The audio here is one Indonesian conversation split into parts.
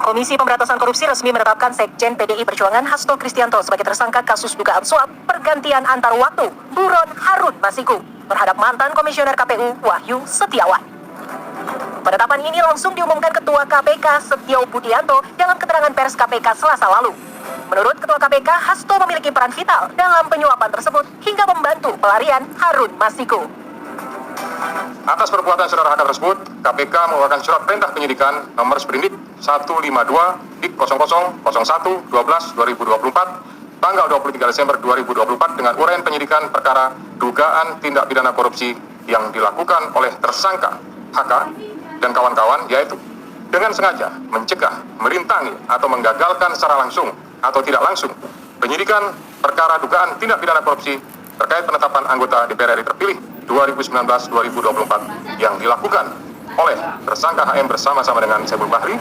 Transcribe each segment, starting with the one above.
Komisi Pemberantasan Korupsi resmi menetapkan Sekjen PDI Perjuangan Hasto Kristianto sebagai tersangka kasus dugaan suap pergantian antar waktu buron Harun Masiku terhadap mantan Komisioner KPU Wahyu Setiawan. Penetapan ini langsung diumumkan Ketua KPK Setio Budianto dalam keterangan pers KPK Selasa lalu. Menurut Ketua KPK, Hasto memiliki peran vital dalam penyuapan tersebut hingga membantu pelarian Harun Masiku. Atas perbuatan saudara HK tersebut, KPK mengeluarkan surat perintah penyidikan nomor sprindik 152-01-12-2024 tanggal 23 Desember 2024 dengan uraian penyidikan perkara dugaan tindak pidana korupsi yang dilakukan oleh tersangka HK dan kawan-kawan, yaitu dengan sengaja mencegah, merintangi atau menggagalkan secara langsung atau tidak langsung penyidikan perkara dugaan tindak pidana korupsi terkait penetapan anggota DPR RI terpilih 2019-2024 yang dilakukan oleh tersangka HM bersama-sama dengan Saiful Bahri.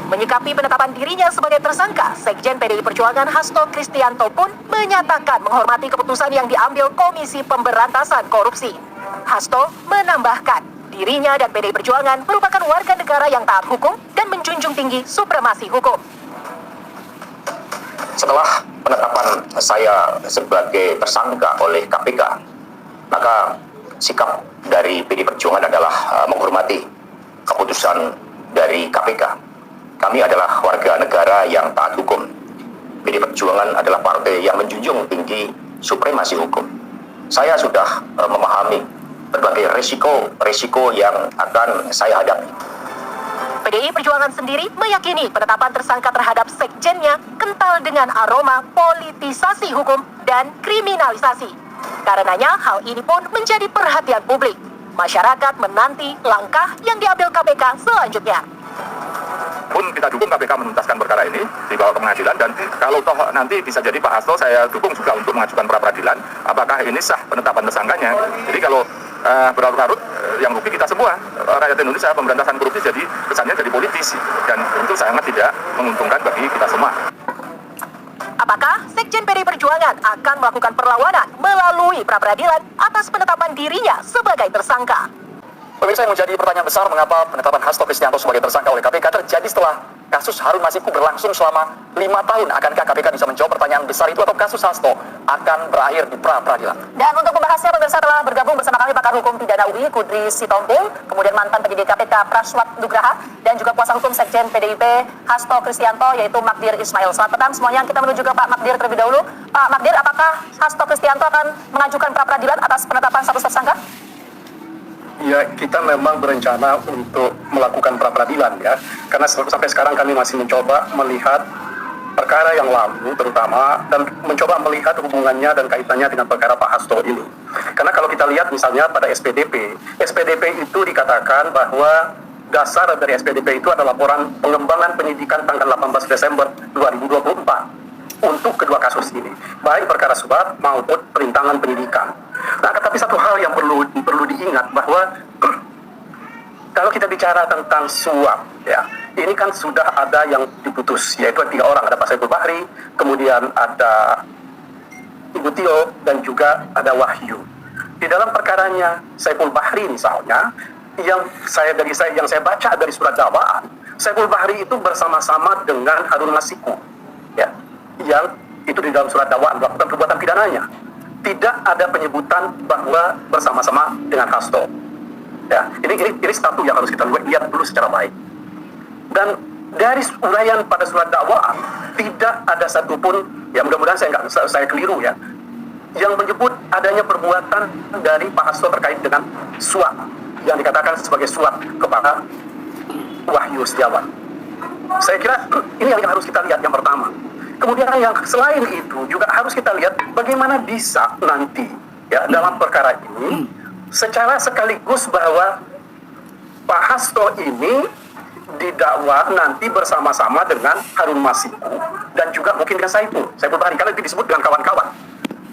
Menyikapi penetapan dirinya sebagai tersangka, Sekjen PDI Perjuangan Hasto Kristianto pun menyatakan menghormati keputusan yang diambil Komisi Pemberantasan Korupsi. Hasto menambahkan, dirinya dan PDI Perjuangan merupakan warga negara yang taat hukum dan menjunjung tinggi supremasi hukum. Setelah penetapan saya sebagai tersangka oleh KPK, maka sikap dari PDI Perjuangan adalah menghormati keputusan dari KPK. Kami adalah warga negara yang taat hukum. PDI Perjuangan adalah partai yang menjunjung tinggi supremasi hukum. Saya sudah memahami berbagai resiko yang akan saya hadapi. PDI Perjuangan sendiri meyakini penetapan tersangka terhadap sekjennya kental dengan aroma politisasi hukum dan kriminalisasi. Karenanya hal ini pun menjadi perhatian publik. Masyarakat menanti langkah yang diambil KPK selanjutnya. Pun kita dukung KPK menuntaskan perkara ini, dibawa ke pengadilan, dan kalau toh nanti bisa jadi Pak Hasto, saya dukung juga untuk mengajukan pra peradilan apakah ini sah penetapan tersangkanya. Jadi kalau berlarut-larut, yang rugi kita semua, rakyat Indonesia. Pemberantasan korupsi jadi kesannya jadi politis, dan itu sangat tidak menguntungkan bagi kita semua. Apakah Sekjen PDI Perjuangan akan melakukan perlawanan melalui pra peradilan atas penetapan dirinya sebagai tersangka? Pemirsa, yang menjadi pertanyaan besar, mengapa penetapan Hasto Kristianto sebagai tersangka oleh KPK terjadi setelah kasus Harun Masiku berlangsung selama 5 tahun. Akankah KPK bisa menjawab pertanyaan besar itu, atau kasus Hasto akan berakhir di pra peradilan? Dan untuk membahasnya, pemirsa, telah bergabung bersama kami pakar hukum pidana UI Kudri Sitompul, kemudian mantan penyidik KPK Praswat Nugraha, dan juga kuasa hukum Sekjen PDIP Hasto Kristianto, yaitu Magdir Ismail. Selamat petang semuanya. Kita menuju ke Pak Magdir terlebih dahulu. Pak Magdir, apakah Hasto Kristianto akan mengajukan pra peradilan atas penetapan status tersangka? Ya, kita memang berencana untuk melakukan pra peradilan, ya, karena sampai sekarang kami masih mencoba melihat perkara yang lalu terutama, dan mencoba melihat hubungannya dan kaitannya dengan perkara Pak Hasto ini. Karena kalau kita lihat misalnya pada SPDP itu dikatakan bahwa dasar dari SPDP itu adalah laporan pengembangan penyidikan tanggal 18 Desember 2024 untuk kedua kasus ini, baik perkara suap maupun perintangan penyidikan. Nah, tetapi satu hal yang perlu diingat bahwa kalau kita bicara tentang suap, ya, ini kan sudah ada yang diputus, yaitu 3 orang, ada Pak Saiful Bahri, kemudian ada Ibu Tio, dan juga ada Wahyu. Di dalam perkaranya Saiful Bahri misalnya, yang saya baca dari surat dakwaan, Saiful Bahri itu bersama-sama dengan Harun Masiku, ya, yang itu di dalam surat dakwaan melakukan perbuatan pidananya. Tidak ada penyebutan bahwa bersama-sama dengan Hasto. Ya, ini satu yang harus kita lihat dulu secara baik. Dan dari uraian pada surat dakwaan tidak ada satupun, ya mudah-mudahan saya keliru, ya, yang menyebut adanya perbuatan dari Pak Hasto terkait dengan suap yang dikatakan sebagai suap kepada Wahyu Setiawan. Saya kira ini yang harus kita lihat yang pertama. Kemudian yang selain itu juga harus kita lihat bagaimana bisa nanti, ya, dalam perkara ini secara sekaligus bahwa Pak Hasto ini didakwa nanti bersama-sama dengan Harun Masiku dan juga mungkin dengan Saiful Bahri, kalau itu disebut dengan kawan-kawan.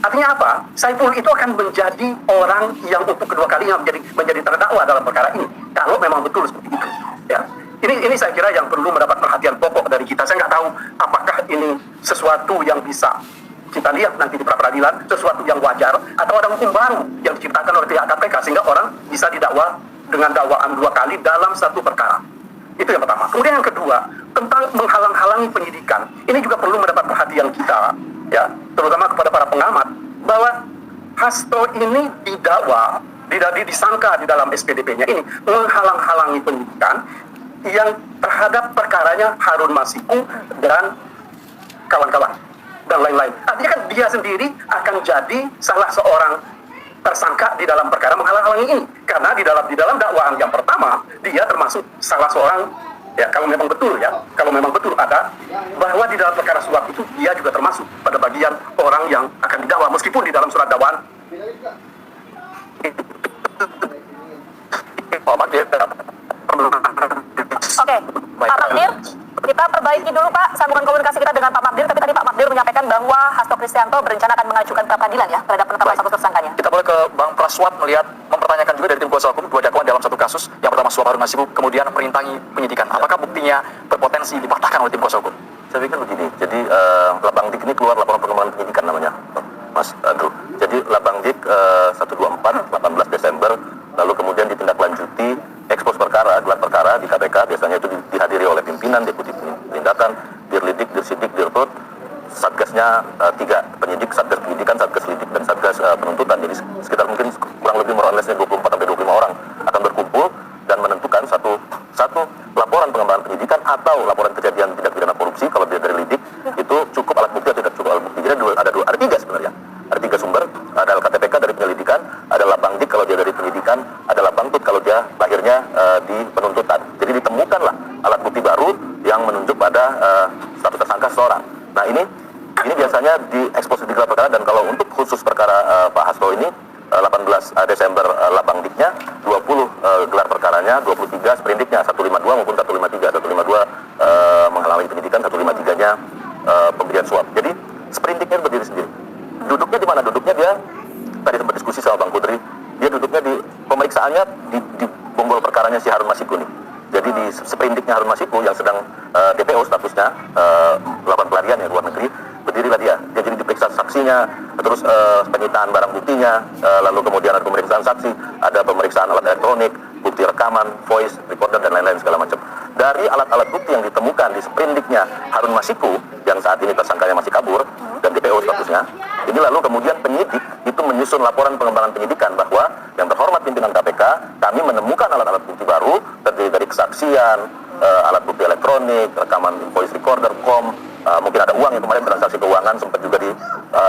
Artinya apa? Saiful itu akan menjadi orang yang untuk kedua kalinya menjadi terdakwa dalam perkara ini, kalau memang betul seperti itu, ya. Ini saya kira yang perlu mendapat perhatian pokok dari kita. Saya nggak tahu apakah ini sesuatu yang bisa kita lihat nanti di pra peradilan, sesuatu yang wajar, atau ada hukum baru yang diciptakan oleh pihak KPK sehingga orang bisa didakwa dengan dakwaan 2 kali dalam satu perkara. Itu yang pertama. Kemudian yang kedua, tentang menghalang-halangi penyidikan. Ini juga perlu mendapat perhatian kita, ya, terutama kepada para pengamat, bahwa Hasto ini didakwa, disangka di dalam SPDP-nya ini menghalang-halangi penyidikan yang terhadap perkaranya Harun Masiku dan kawan-kawan dan lain-lain. Artinya kan dia sendiri akan jadi salah seorang tersangka di dalam perkara menghalang-halangi ini, karena di dalam dakwaan yang pertama dia termasuk salah seorang, ya, kalau memang betul ada bahwa di dalam perkara suap itu dia juga termasuk pada bagian orang yang akan didakwa, meskipun di dalam surat dakwaan Oke, Pak Magdir, kita perbaiki dulu Pak sambungan komunikasi kita dengan Pak Magdir. Tapi tadi Pak Magdir menyampaikan bahwa Hasto Kristianto berencana akan mengajukan pra peradilan ya terhadap penetapan status tersangkanya. Kita boleh ke Bang Praswat melihat mempertanyakan juga dari tim kuasa hukum dua dakwaan dalam satu kasus. Yang pertama suap Harun Masiku, kemudian merintangi penyidikan. Apakah buktinya berpotensi dipatahkan oleh tim kuasa hukum? Saya pikir begini, jadi Labang Dik ini keluar laporan pengembangan penyidikan namanya, Mas Andrew. Jadi Labang Dik 124, 18 Desember, lalu kemudian ditindaklanjuti, ekspos perkara, gelar perkara di KPK, biasanya itu dihadiri oleh pimpinan, deputi penindakan, dirlidik, dirsidik, dirtut, satgasnya 3 penyidik, satgas penyidikan, satgas lidik, dan satgas penuntutan. Jadi sekitar mungkin kurang lebih more or less 24-25 orang akan berkumpul dan menentukan satu laporan pengembangan penyidikan atau laporan kejadian tindak pidana korupsi. Kalau dia dari lidik itu cukup alat bukti atau tidak cukup alat bukti. Jadi ada 3 sebenarnya, ada 3 sumber, ada LKTPK dari penyelidikan, ada Labang Dik kalau dia dari penyidikan, ada Labang Tut kalau dia lahirnya di penuntutan. Jadi ditemukanlah alat bukti baru yang menunjuk pada status tersangka seseorang. Nah ini biasanya diekspos di gelar perkara, dan kalau untuk khusus perkara Pak Hasto ini 18 Desember Labang Diknya, 20 gelar perkaranya, 23 sprindiknya, 152 maupun 153. 152 menghalangi penyidikan, 153-nya pemberian suap. Jadi sprindiknya berdiri sendiri. Duduknya di mana? Duduknya dia, tadi sempat diskusi sama Bang Putri, dia duduknya di pemeriksaannya di bonggol perkaranya si Harun Masiku nih. Jadi di sprindiknya Harun Masiku yang sedang DPO statusnya, melakukan pelarian ya luar negeri, berdirilah dia jadi diperiksa saksinya, terus penyitaan barang buktinya, lalu kemudian ada pemeriksaan saksi, ada pemeriksaan alat elektronik, bukti rekaman, voice recorder, dan lain-lain segala macam. Dari alat-alat bukti yang ditemukan di sprindiknya Harun Masiku yang saat ini tersangkanya masih kabur dan DPO statusnya, ini lalu kemudian penyidik itu menyusun laporan pengembangan penyidikan bahwa yang terhormat pimpinan KPK, kami menemukan alat-alat bukti baru terdiri dari kesaksian, alat bukti elektronik, rekaman voice recorder, mungkin ada uang yang kemarin transaksi keuangan sempat juga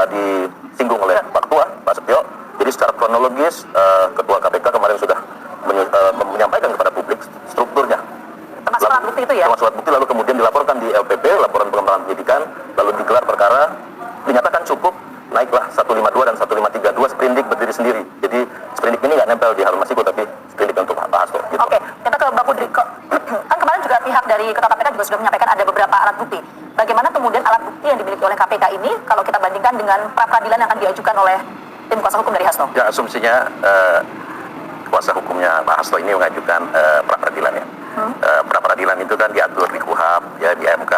disinggung oleh Pak Ketua, Pak Setio. Jadi secara kronologis Ketua KPK kemarin sudah menyampaikan kepada publik strukturnya. Termasuk alat bukti itu ya? Termasuk alat bukti, lalu kemudian dilaporkan di LPP, laporan pengembangan penyidikan, lalu digelar perkara, dinyatakan cukup, naiklah 152 dan 1532, sprindik berdiri sendiri. Jadi sprindik ini nggak nempel di Harun Masiku, tapi sprindik untuk Pak Hasto. Gitu. Oke, kita ke Mbak Putri. Kan kemarin juga pihak dari Ketua KPK juga sudah menyampaikan ada beberapa alat bukti. Bagaimana kemudian alat bukti yang dimiliki oleh KPK ini kalau kita bandingkan dengan pra peradilan yang akan diajukan oleh tim kuasa hukum dari Hasto? Ya, asumsinya kuasa hukumnya Pak Hasto ini mengajukan pra peradilan ya. Pra peradilan itu kan diatur di KUHAP, ya, di MK,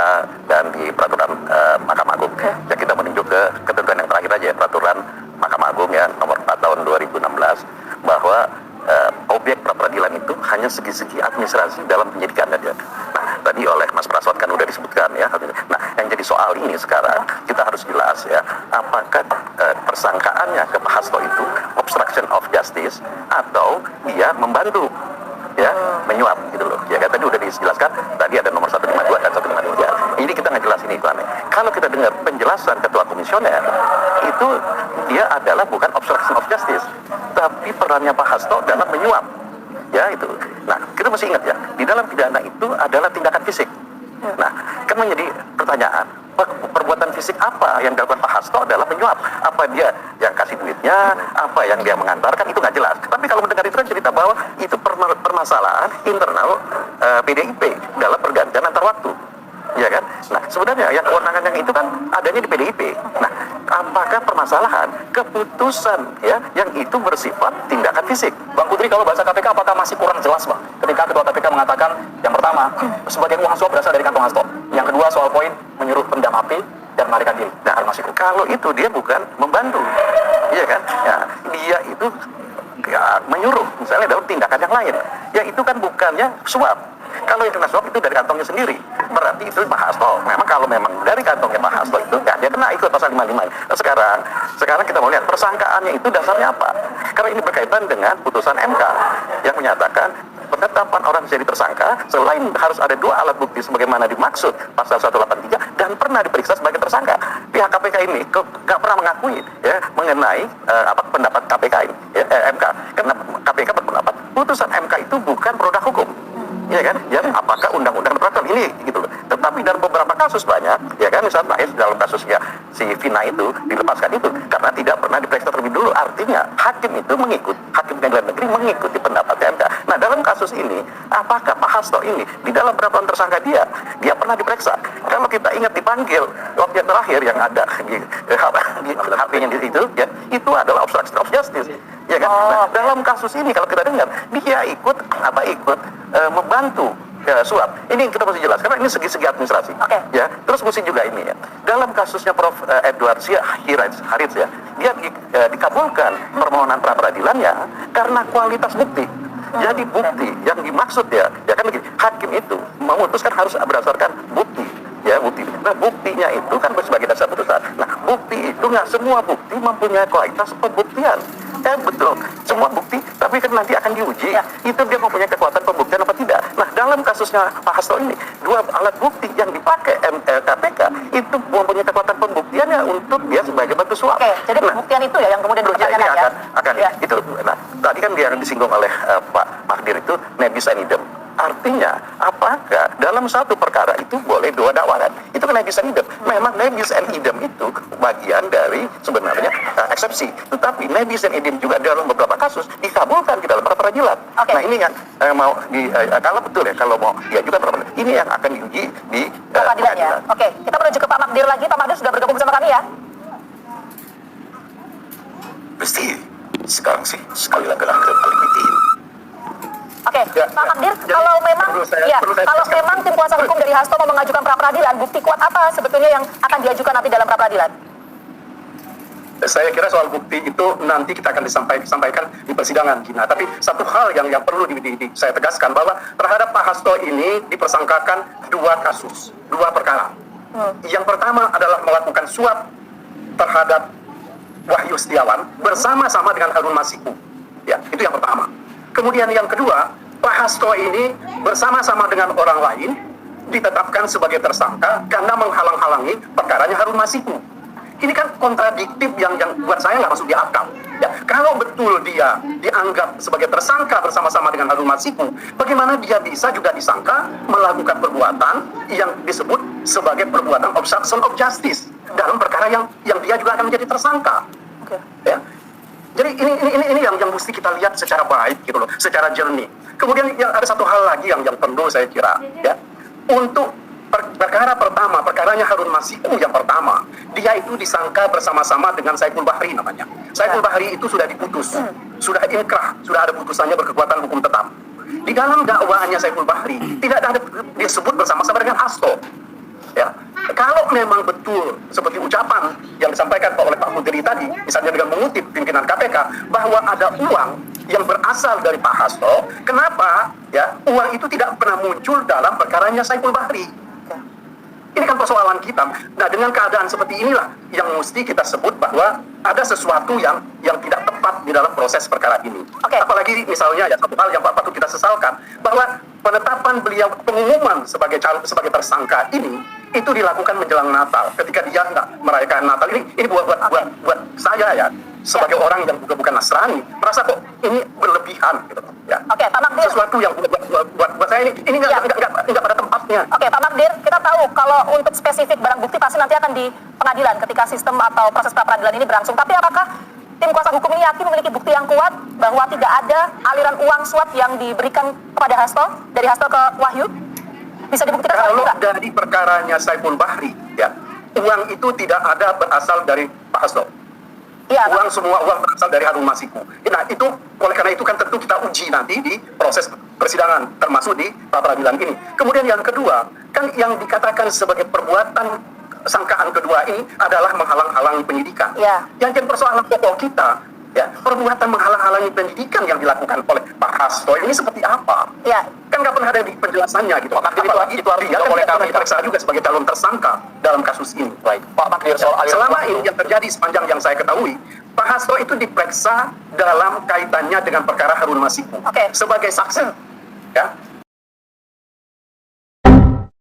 dan di peraturan Mahkamah Agung. Ya, kita meninjau ke ketentuan yang terakhir aja, peraturan Mahkamah Agung ya nomor 4 tahun 2016, bahwa objek pra peradilan itu hanya segi-segi administrasi dalam penyidikan aja. Nah, tadi oleh Mas Praswat kan udah disebutkan ya. Nah, yang jadi soal ini sekarang kita harus jelas ya, apakah persangkaannya ke Pak Hasto itu obstruction of justice atau dia membantu ya menyuap gitu loh. Ya kan tadi udah dijelaskan, tadi ada nomor 152 dan 153. Ini kita nggak jelas ini iklannya. Kalau kita dengar penjelasan Ketua Komisioner, itu dia adalah bukan obstruction of justice, tapi perannya Pak Hasto dalam menyuap. Ya itu. Nah, kita mesti ingat ya, di dalam pidana itu adalah tindakan fisik. Nah, kan menjadi pertanyaan, perbuatan fisik apa yang dilakukan Pak Hasto adalah menyuap? Apa dia yang kasih duitnya? Apa yang dia mengantarkan? Itu nggak jelas. Tapi kalau mendengar itu kan cerita bahwa itu permasalahan internal PDIP dalam pergantian antar waktu. Ya kan? Nah, sebenarnya yang kewenangan yang itu kan adanya di PDIP. Nah, apakah permasalahan keputusan ya yang itu bersifat tindakan fisik? Bang Putri, kalau bahasa KPK apakah masih kurang jelas Bang? Ketika Ketua KPK mengatakan yang pertama, sebagian uang suap berasal dari kantong Hasto. Yang kedua soal poin menyuruh pendam api dan melarikan diri. Nah, kalau itu dia bukan membantu. Iya kan? Ya, dia itu ya, menyuruh misalnya dalam tindakan yang lain. Ya itu kan bukannya suap. Kalau yang kena suap itu dari kantongnya sendiri, berarti itu Pak Hasto. Memang kalau memang dari kantongnya Pak Hasto itu ya dia kena ikut pasal 55. Nah, sekarang kita mau lihat persangkaannya itu dasarnya apa? Karena ini berkaitan dengan putusan MK yang menyatakan penetapan orang jadi tersangka selain harus ada 2 alat bukti sebagaimana dimaksud pasal 183 dan pernah diperiksa sebagai tersangka. Pihak KPK ini nggak pernah mengakui ya mengenai pendapat KPK ini MK, karena KPK berpendapat putusan MK itu bukan produk hukum. Ya kan? Ya, apakah undang-undang peraturan ini gitu loh. Tetapi dalam beberapa kasus banyak, ya kan, misalnya dalam kasusnya si Vina itu dilepaskan itu karena tidak pernah diperiksa terlebih dulu. Artinya hakim itu hakim pengadilan negeri mengikuti pendapat MK. Nah, dalam kasus ini, apakah Pak Hasto ini di dalam penetapan tersangka dia pernah diperiksa? Kalau kita ingat dipanggil waktu yang terakhir yang ada di HP-nya itu, ya, itu adalah obstruction of justice. Ya kan? Nah, dalam kasus ini kalau kita dengar dia ikut membantu suap. Ini kita mesti jelas karena ini segi administrasi. Ya, terus mesti juga ini ya. Dalam kasusnya Prof Edward Harits ya, dia dikabulkan permohonan pra peradilannya karena kualitas bukti. Jadi bukti yang dimaksud ya kan begini, hakim itu memutuskan harus berdasarkan bukti. Ya, bukti. Nah, buktinya itu kan sebagai dasar putusan. Nah, bukti itu nggak semua bukti mempunyai kualitas pembuktian. Betul, semua bukti, tapi kan nanti akan diuji. Itu dia mempunyai kekuatan pembuktian apa tidak. Nah, dalam kasusnya Pak Hasto ini, 2 alat bukti yang dipakai KPK itu mempunyai kekuatan pembuktiannya untuk dia sebagai batu suap. Jadi pembuktian itu ya yang kemudian dipertanyakan ya. Itu. Nah, tadi kan yang disinggung oleh Pak Magdir itu nebis and idem. Artinya, apakah dalam satu perkara itu boleh 2 dakwaan? Itu kan nebis and idem. Memang nebis and idem itu bagian dari sebenarnya eksepsi. Tetapi nebis and idem juga dalam beberapa kasus dikabulkan di dalam pra peradilan. Nah, ini yang mau kalau betul ya, kalau mau diajukan pra peradilan, ini yang akan diuji di pengadilan ya. Oke, kita menuju ke Pak Magdir lagi. Pak Magdir sudah bergabung bersama kami ya. Mesti sekarang sih sekali lagi limitin. Oke, Pak Magdir, kalau memang tim kuasa hukum dari Hasto mau mengajukan pra peradilan, bukti kuat apa sebetulnya yang akan diajukan nanti dalam pra peradilan? Saya kira soal bukti itu nanti kita akan disampaikan di persidangan, Gina. Tapi satu hal yang perlu saya tegaskan bahwa terhadap Pak Hasto ini dipersangkakan 2 kasus, 2 perkara. Yang pertama adalah melakukan suap terhadap Wahyu Setiawan bersama-sama dengan Harun Masiku. Ya, itu yang pertama. Kemudian yang kedua, Pak Hasto ini bersama-sama dengan orang lain ditetapkan sebagai tersangka karena menghalang-halangi perkaranya Harun Masiku. Ini kan kontradiktif yang buat saya nggak masuk di akal. Ya, kalau betul dia dianggap sebagai tersangka bersama-sama dengan Harun Masiku, bagaimana dia bisa juga disangka melakukan perbuatan yang disebut sebagai perbuatan obstruction of justice dalam perkara yang dia juga akan menjadi tersangka. Ya. Jadi ini yang mesti kita lihat secara baik gitu loh, secara jernih. Kemudian yang ada satu hal lagi yang perlu saya kira ya. Untuk perkara pertama, perkaranya Harun Masiku yang pertama, dia itu disangka bersama-sama dengan Saiful Bahri namanya. Saiful Bahri itu sudah diputus, sudah inkrah, sudah ada putusannya berkekuatan hukum tetap. Di dalam dakwaannya Saiful Bahri tidak ada disebut bersama-sama dengan Hasto. Ya, kalau memang betul seperti ucapan yang disampaikan oleh Pak Putri tadi, misalnya dengan mengutip pimpinan KPK bahwa ada uang yang berasal dari Pak Hasto, kenapa ya uang itu tidak pernah muncul dalam perkaranya Saiful Bahri? Ini kan persoalan kita. Nah, dengan keadaan seperti inilah yang mesti kita sebut bahwa ada sesuatu yang tidak tepat di dalam proses perkara ini. Apalagi misalnya ya satu hal yang patut kita sesalkan bahwa penetapan beliau, pengumuman sebagai tersangka ini itu dilakukan menjelang Natal, ketika dia nggak merayakan Natal. Ini buat saya ya sebagai orang yang juga bukan Nasrani merasa kok ini berlebihan gitu ya. Pak Magdir, sesuatu yang buat saya ini nggak pada tempatnya. Pak Magdir, kita tahu kalau untuk spesifik barang bukti pasti nanti akan di pengadilan ketika sistem atau proses pra peradilan ini berlangsung. Tapi apakah tim kuasa hukum ini yakin memiliki bukti yang kuat bahwa tidak ada aliran uang suap yang diberikan kepada Hasto, dari Hasto ke Wahyu? Bisa dibuktikan kalau nggak? dari perkaranya Saiful Bahri ya, uang itu tidak ada berasal dari Pak Hasto. Iya, Semua uang berasal dari Harun Masiku. Nah, itu oleh karena itu kan tentu kita uji nanti di proses persidangan, termasuk di pra peradilan ini. Kemudian yang kedua, kan yang dikatakan sebagai perbuatan sangkaan kedua ini adalah menghalang-halangi penyidikan. Ya. Yang jadi persoalan pokok kita Ya, perbuatan menghalang-halangi pendidikan yang dilakukan oleh Pak Hasto ini seperti apa? Ya, Kan nggak pernah ada di penjelasannya gitu. Pak Magdir, Apalagi itu harus dia dijawab kan oleh tidak pernah kami, Pak. diperiksa juga sebagai calon tersangka dalam kasus ini. Baik, Pak Magdir, soal aliran Selama uang ini itu. yang terjadi sepanjang yang saya ketahui, Pak Hasto itu diperiksa dalam kaitannya dengan perkara Harun Masiku Oke. sebagai saksi. Ya,